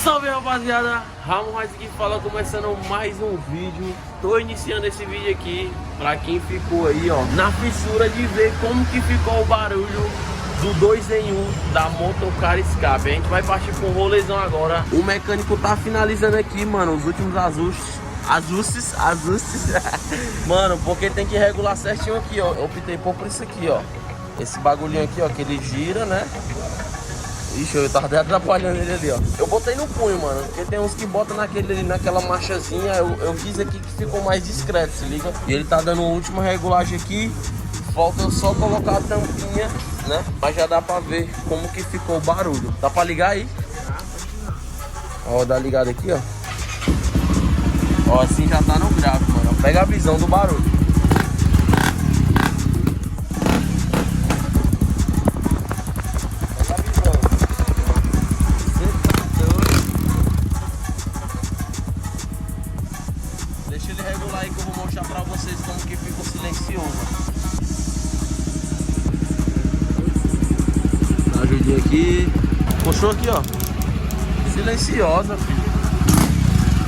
Salve rapaziada, Ramon aqui fala, começando mais um vídeo. Tô iniciando esse vídeo aqui pra quem ficou aí, ó, na fissura de ver como que ficou o barulho do 2 em 1 da Motocar Escape. A gente vai partir com o rolezão agora. O mecânico tá finalizando aqui, mano, os últimos ajustes. Mano, porque tem que regular certinho aqui, ó. Eu optei por isso aqui, ó. Esse bagulhinho aqui, ó, que ele gira, né? Ixi, eu tava até atrapalhando ele ali, ó. Eu botei no punho, mano, porque tem uns que botam naquela marchazinha. Eu fiz aqui que ficou mais discreto, se liga. E ele tá dando a última regulagem aqui. Falta só colocar a tampinha, né? Mas já dá pra ver como que ficou o barulho. Dá pra ligar aí? Ó, dá ligado aqui, ó. Ó, assim já tá no gráfico, mano. Pega a visão do barulho. Deixa ele regular aí que eu vou mostrar pra vocês como que fica o silencioso. Dá uma ajudinha aqui. Puxou aqui, ó. Silenciosa, filho.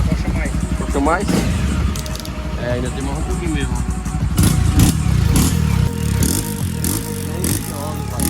Puxa mais. Puxa mais? É, ainda tem mais um pouquinho mesmo. Silenciosa, pai.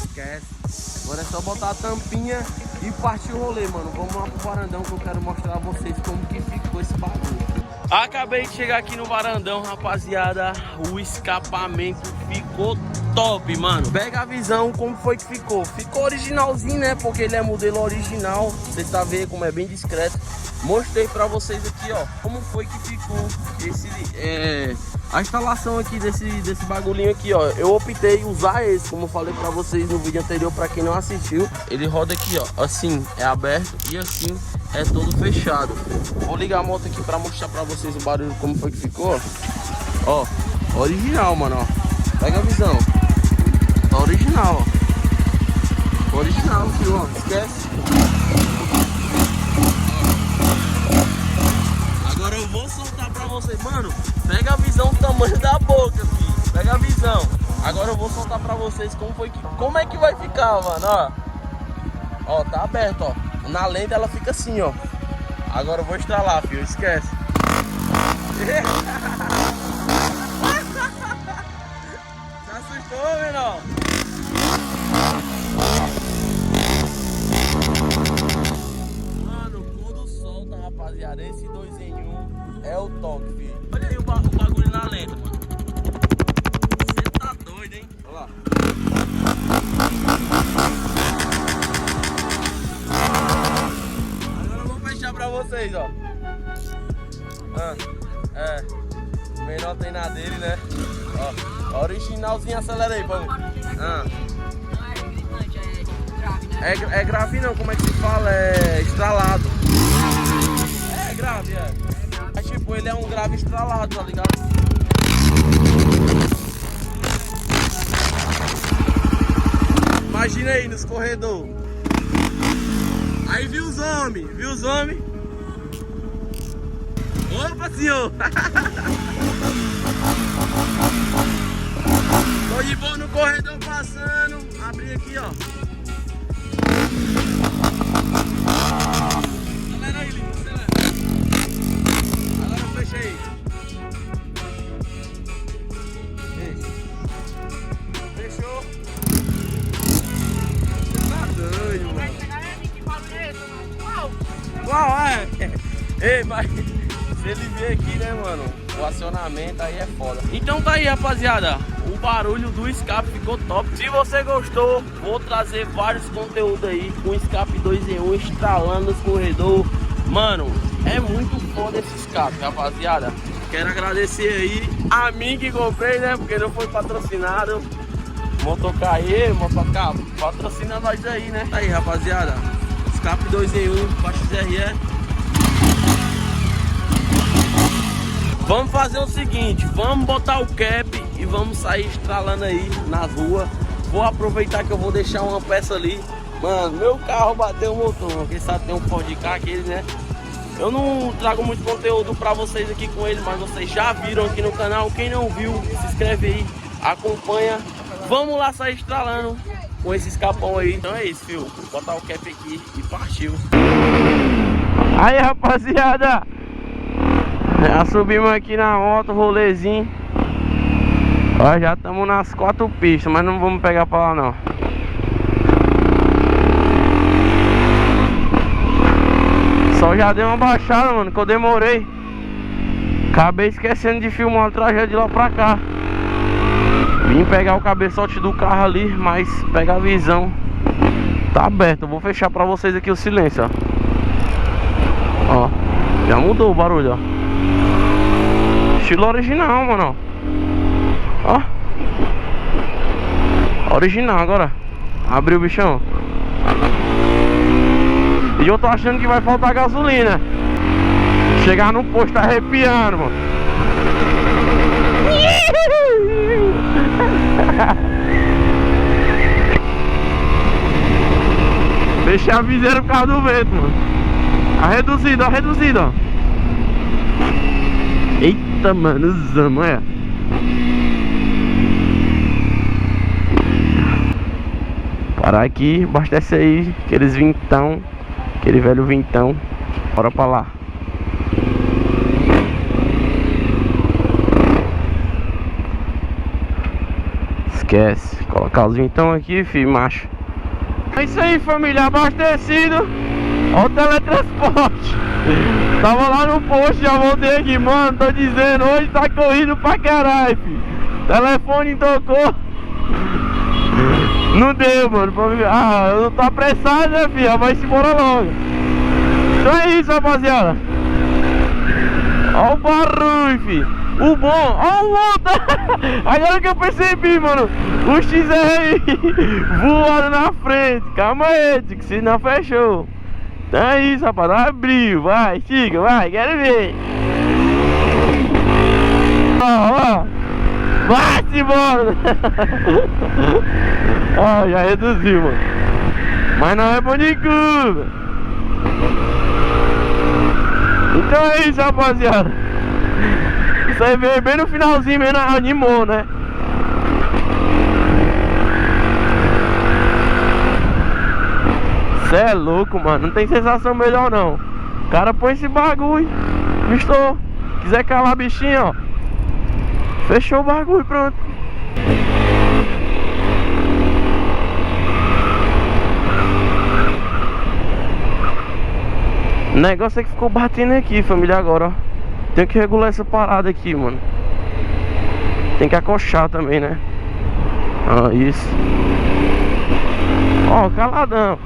Esquece. Agora é só botar a tampinha e partir o rolê, mano. Vamos lá pro varandão que eu quero mostrar a vocês como que ficou esse bagulho. Acabei de chegar aqui no varandão, rapaziada. O escapamento ficou top, mano. Pega a visão como foi que ficou. Ficou originalzinho, né? Porque ele é modelo original. Vocês tá vendo como é bem discreto. Mostrei pra vocês aqui, ó, como foi que ficou a instalação aqui desse bagulhinho aqui, ó. Eu optei usar esse, como eu falei pra vocês no vídeo anterior, pra quem não assistiu. Ele roda aqui, ó, assim é aberto e assim é todo fechado. Vou ligar a moto aqui pra mostrar pra vocês o barulho, como foi que ficou. Ó, original, mano, ó. Pega a visão. Tá original, ó. Original, filho, ó. Esquece. Agora eu vou soltar pra vocês, mano. Pega a visão do tamanho da boca, filho. Pega a visão. Agora eu vou soltar pra vocês como é que vai ficar, mano, ó. Ó, tá aberto, ó. Na lente ela fica assim, ó. Agora eu vou estralar, filho. Esquece. Se assustou, menor? Mano, quando solta, rapaziada, esse 2 em 1 é o toque, filho. Olha aí o bagulho na lente, mano. Você tá doido, hein? Olha lá. Agora eu vou fechar pra vocês, ó. O menor tem na dele, né? Ó, originalzinho, acelera aí, pô. É grave não, como é que se fala? É estralado. É grave, é. Mas tipo, ele é um grave estralado, tá ligado? Imagina aí nos corredores. Aí viu os homens? Opa, senhor! Tô de boa no corredor passando. Abri aqui, ó. Acelera aí, Lino, acelera. Agora eu fechei. Fechou. Você tá doido, mano. Qual é? Ei, mas se ele ver aqui, né, mano, o acionamento aí é foda. Então tá aí, rapaziada. O barulho do escape ficou top. Se você gostou, vou trazer vários conteúdos aí com escape 2 em 1, estralando os corredores. Mano, é muito foda esse escape, rapaziada. Quero agradecer aí a mim que comprei, né, porque não foi patrocinado. Motocar aí, Motocar, patrocina nós aí, né. Tá aí, rapaziada. Escape 2 em 1, Baixo XRE. Vamos fazer o seguinte, vamos botar o cap e vamos sair estralando aí na rua. Vou aproveitar que eu vou deixar uma peça ali. Mano, meu carro bateu o motor. Quem sabe tem um Ford Ka aquele, né? Eu não trago muito conteúdo pra vocês aqui com ele, mas vocês já viram aqui no canal. Quem não viu, se inscreve aí, acompanha. Vamos lá sair estralando com esse escapão aí. Então é isso, filho. Vou botar o cap aqui e partiu. Aí, rapaziada, já subimos aqui na moto, rolezinho. Ó, já estamos nas 4 pistas, mas não vamos pegar pra lá não. Só já deu uma baixada, mano, que eu demorei. Acabei esquecendo de filmar o trajeto de lá pra cá. Vim pegar o cabeçote do carro ali, mas pega a visão. Tá aberto, eu vou fechar pra vocês aqui o silêncio, ó. Ó, já mudou o barulho, ó. Estilo original, mano, ó. Original agora. Abriu o bichão. E eu tô achando que vai faltar gasolina. Chegar no posto tá arrepiando, mano. Deixei a viseira por causa do vento, mano. A reduzida, ó. Eita, mano, zama, é. Parar aqui, abastece aí, aqueles vintão. Aquele velho vintão. Bora pra lá. Esquece. Colocar os vintão aqui, filho, macho. É isso aí, família, abastecido. Olha o teletransporte. Tava lá no posto, já voltei aqui, mano. Tô dizendo, hoje tá corrido pra caralho, filho. Telefone tocou. Não deu, mano. Ah, eu não tô apressado, né, filho? Vai-se embora logo. Então é isso, rapaziada. Olha o barulho, filho. O bom, ó o outro. Agora que eu percebi, mano, o XR voando na frente. Calma aí, que senão fechou. Então é isso, rapaz, abriu, vai, siga, vai, quero ver. Ó, vai-se embora. Ó, já reduziu, mano. Mas não é bom de curva. Então é isso, rapaziada. Isso aí veio bem no finalzinho, mesmo animou, né? Cê é louco, mano. Não tem sensação melhor, não. O cara põe esse bagulho. Mistou. Quiser calar bichinho, ó. Fechou o bagulho, pronto. O negócio é que ficou batendo aqui, família, agora, ó. Tem que regular essa parada aqui, mano. Tem que acochar também, né? Ah, isso. Ó, caladão.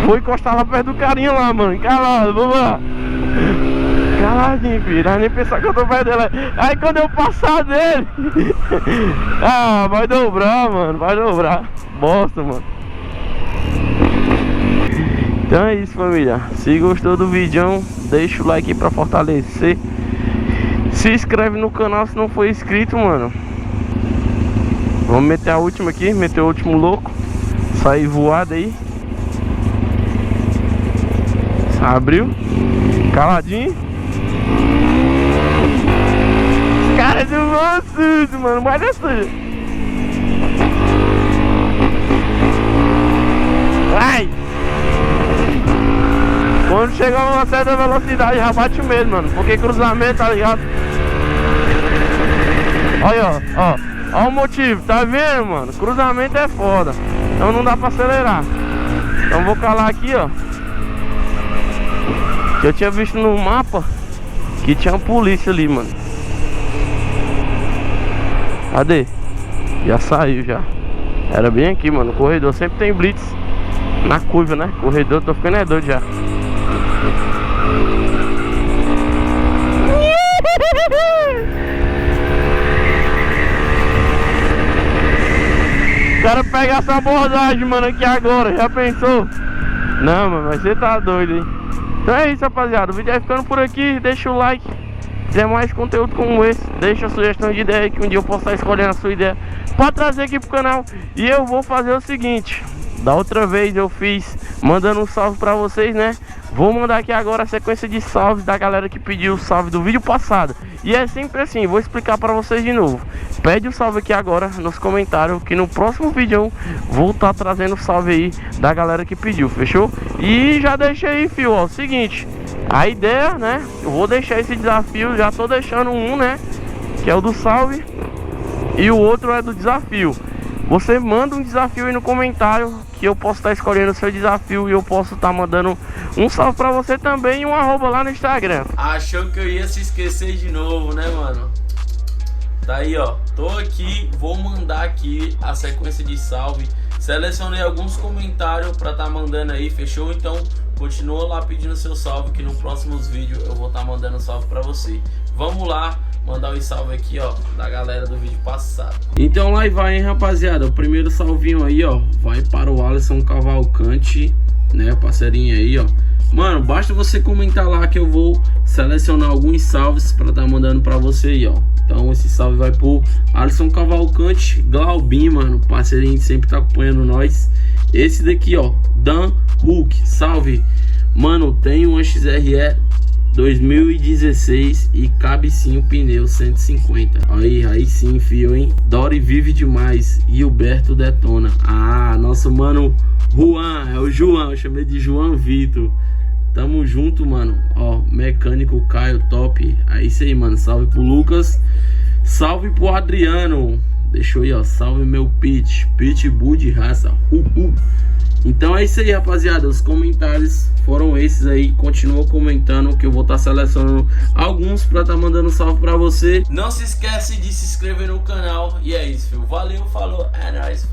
Vou encostar lá perto do carinha lá, mano. Calado, vamos lá. Caladinho, filho. Não nem pensar que eu tô perto dele. Aí quando eu passar dele. Ah, vai dobrar, mano. Vai dobrar. Bosta, mano. Então é isso, família. Se gostou do vídeo, deixa o like aí pra fortalecer. Se inscreve no canal se não for inscrito, mano. Vamos meter a última aqui, meter o último louco. Sair voado aí. Abriu. Caladinho. Os caras não vão sujo, mano. Vai descer. Vai. Quando chegar a uma certa velocidade já bate o medo, mano. Porque cruzamento, tá ligado? Olha, ó. Ó o motivo, tá vendo, mano? Cruzamento é foda. Então não dá pra acelerar. Então vou calar aqui, ó. Eu tinha visto no mapa que tinha uma polícia ali, mano. Cadê? Já saiu, já. Era bem aqui, mano. O corredor sempre tem blitz na curva, né? Corredor, tô ficando doido já. Quero pegar essa abordagem, mano, aqui agora. Já pensou? Não, mano, mas você tá doido, hein? Então é isso, rapaziada. O vídeo vai ficando por aqui. Deixa o like. Se quiser mais conteúdo como esse, deixa a sugestão de ideia que um dia eu posso estar escolhendo a sua ideia pra trazer aqui pro canal. E eu vou fazer o seguinte: Da outra vez eu fiz mandando um salve pra vocês, né? Vou mandar aqui agora a sequência de salves da galera que pediu o salve do vídeo passado. E é sempre assim, vou explicar pra vocês de novo. Pede o salve aqui agora nos comentários, que no próximo vídeo eu vou estar trazendo o salve aí da galera que pediu, fechou? E já deixei aí, fio, ó, seguinte. A ideia, né? Eu vou deixar esse desafio, já tô deixando um, né? Que é o do salve. E o outro é do desafio. Você manda um desafio aí no comentário, que eu posso estar escolhendo o seu desafio e eu posso estar mandando um salve pra você também e um arroba lá no Instagram. Achou que eu ia se esquecer de novo, né, mano? Tá aí, ó. Tô aqui, vou mandar aqui a sequência de salve. Selecionei alguns comentários pra tá mandando aí, fechou? Então continua lá pedindo seu salve, que no próximos vídeos eu vou estar mandando salve pra você. Vamos lá mandar um salve aqui, ó, da galera do vídeo passado. Então lá vai, hein, rapaziada. O primeiro salvinho aí, ó, vai para o Alisson Cavalcante, né, parceirinho aí, ó. Mano, basta você comentar lá que eu vou selecionar alguns salves para tá mandando para você aí, ó. Então esse salve vai pro Alisson Cavalcante, Glaubin, mano, parceirinho que sempre tá acompanhando nós. Esse daqui, ó, Dan Hulk, salve. Mano, tem uma XRE 2016 e cabe sim o pneu 150. Aí sim, fio, hein? Dori vive demais e o Berto detona. Ah, nosso mano Juan, é o João, eu chamei de João Vitor. Tamo junto, mano. Ó, mecânico Caio, top. É isso aí, mano. Salve pro Lucas. Salve pro Adriano. Deixou aí, ó. Salve meu Pitbull de raça. Então é isso aí, rapaziada. Os comentários foram esses aí. Continua comentando que eu vou estar selecionando alguns pra estar mandando salve pra você. Não se esquece de se inscrever no canal. E é isso, filho. Valeu, falou. É nóis.